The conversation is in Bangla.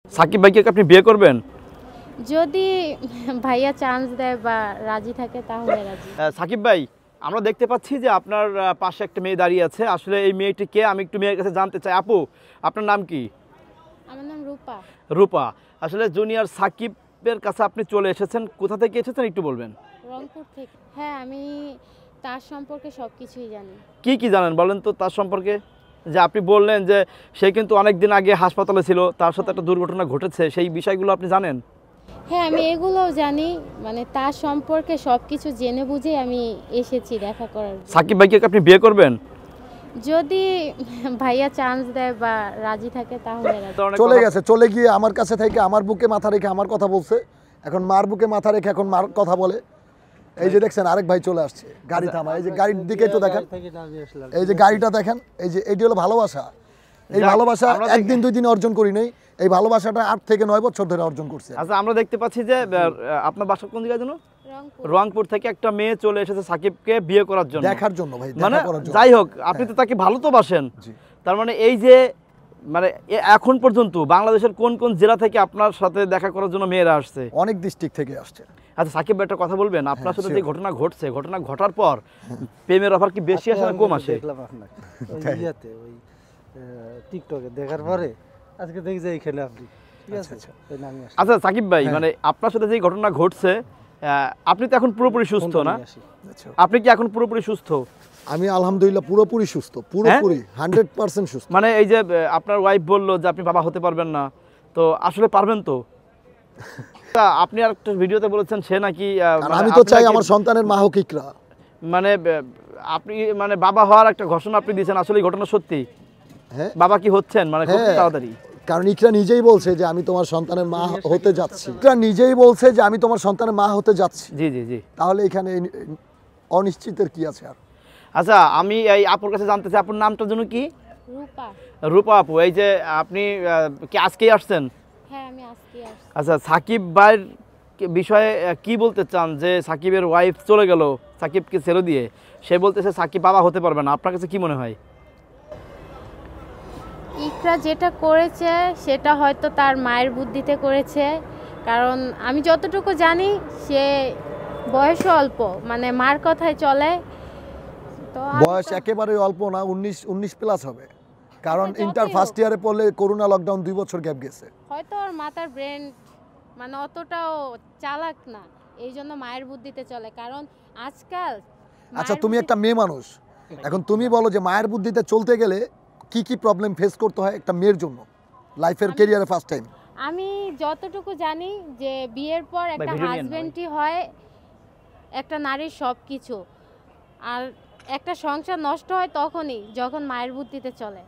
সাকিব ভাইকে আপনি বিয়ে করবেন? যদি ভাইয়া চান্স দেয় বা রাজি থাকে তাহলে রাজি। সাকিব ভাই, আমরা দেখতে পাচ্ছি যে আপনার পাশে একটা মেয়ে দাঁড়িয়ে আছে। আসলে এই মেয়েটি কে, আমি একটু মেয়ের কাছে জানতে চাই। আপু, আপনার নাম কি? আমার নাম রূপা। রূপা। আসলে জুনিয়র সাকিবের কাছে আপনি চলে এসেছেন, কোথা থেকে এসেছেন একটু বলবেন? রংপুর থেকে। হ্যাঁ, আমি তার সম্পর্কে সব কিছুই জানি। কি কি জানেন বলেন তো তার সম্পর্কে? যে আপনি বললেন যে সে কিন্তু অনেক দিন আগে হাসপাতালে ছিল, তার সাথে একটা দুর্ঘটনা ঘটেছে, সেই বিষয়গুলো আপনি জানেন? হ্যাঁ, আমি এগুলোও জানি, মানে তার সম্পর্কে সব কিছু জেনে বুঝে আমি এসেছি দেখা করার জন্য। সাকিব ভাইকে আপনি বিয়ে করবেন? যদি ভাইয়া চান্স দেয় বা রাজি থাকে তাহলে রাজি। চলে গেছে, চলে গিয়ে আমার কাছে থেকে আমার বুকে মাথা রেখে আমার কথা বলছে, এখন মার বুকে মাথা রেখে এখন মার কথা বলে। এই যে দেখছেন আরেক ভাই চলে আসছে, গাড়ি থামা, এই যে গাড়ির দিকে তো দেখেন, এই যে গাড়িটা দেখেন, এই যে এটি হলো ভালোবাসা। এই ভালোবাসা একদিন দুই দিন অর্জন করি নাই, এই ভালোবাসাটা 8 থেকে 9 বছর ধরে অর্জন করছে। আচ্ছা, আমরা দেখতে পাচ্ছি যে আপনার বাসা কোন জায়গায় জানো? রংপুর। রংপুর থেকে একটা মেয়ে চলে এসেছে সাকিবকে বিয়ে করার জন্য, দেখার জন্য ভাই, মানে দেখা করার জন্য। যাই হোক, আপনি তো তাকে ভালো তো বাসেন। জি। তার মানে এই যে মানে এখন পর্যন্ত বাংলাদেশের কোন কোন জেলা থেকে আপনার সাথে দেখা করার জন্য মেয়েরা আসছে? অনেক ডিস্ট্রিক্ট থেকে আসছে। আচ্ছা সাকিব ভাই, একটা কথা বলবেন, আপনার সাথে যে sure. ঘটনা ঘটছে, ঘটনা ঘটার পর প্রেমের অফার কি বেশি আসে না কম আসে? দেখলাম আপনাকে ওই ইয়াতে, ওই টিকটকে দেখার পরে আজকে দেখি যে এইখানে আপনি, ঠিক আছে, ওই নামই আসি। আচ্ছা সাকিব ভাই, মানে আপনার সাথে যে ঘটনা ঘটছে, আপনি তো এখন পুরোপুরি সুস্থ না? আচ্ছা, আপনি কি এখন পুরোপুরি সুস্থ? আমি আলহামদুলিল্লাহ পুরোপুরি সুস্থ, পুরোপুরি 100% সুস্থ। মানে এই যে আপনার ওয়াইফ বললো যে আপনি বাবা হতে পারবেন না, তো আসলে পারবেন তো? তা আপনি আর একটা ভিডিওতে বলেছেন সে নাকি আর আমি তো চাই আমার সন্তানের মা হোক ইকরা। মানে আপনি মানে বাবা হওয়ার একটা ঘোষণা আপনি দিয়েছেন, আসলে এই ঘটনা সত্যি? হ্যাঁ, বাবা কি হচ্ছেন মানে খুব হ্যাঁ। তাড়াতাড়ি? কারণ ইকরা নিজেই বলছে যে আমি তোমার সন্তানের মা হতে যাচ্ছি। ইকরা নিজেই বলছে যে আমি তোমার সন্তানের মা হতে যাচ্ছি। জি জি জি। তাহলে এখানে অনিশ্চিতের কি আছে আর? আচ্ছা, আমি এই আপুর কাছে জানতে চাই, আপুর নামটা যেন কি? রূপা। রূপা আপু, এই যে আপনি কি আজকেই আসছেন? হ্যাঁ, আমি আজকে আসছি। আচ্ছা, সাকিব ভাইয়ের বিষয়ে কি বলতে চান? যে সাকিবের ওয়াইফ চলে গেল সাকিবকে ছেড়ে দিয়ে, সে বলতেছে সাকিব বাবা হতে পারবে না, আপনার কাছে কি মনে হয়? ইকরা যেটা করেছে সেটা হয়তো তার মায়ের বুদ্ধিতে করেছে, কারণ আমি যতটুকু জানি সে বয়সও অল্প, মানে মার কথায় চলে। তো বয়স একেবারে অল্প না, 19 প্লাস হবে। কারণ আচ্ছা, যতই ইন্টার হোক। ফার্স্ট ইয়ারে পড়লে করোনা লকডাউন 2 বছর গ্যাপ গেছে। হয়তো ওর মাথার ব্রেন মানে অতটাও চালাক না, এই জন্য মায়ের বুদ্ধিতে চলে। কারণ আজকাল আচ্ছা, মায়ের তুমি একটা মেয়ে মানুষ, এখন তুমি বলো যে মায়ের বুদ্ধিতে চলতে গেলে কি কি প্রবলেম ফেস করতে হয় একটা মেয়ের জন্য লাইফের ক্যারিয়ারে ফার্স্ট টাইম? আমি যতটুকু জানি যে বিয়ের পর একটা ভিডিও নিয়ে নাও। হাজবেন্ডই হয় একটা নারীর সব কিছু, আর একটা সংসার নষ্ট হয় তখনই যখন মায়ের বুদ্ধিতে চলে।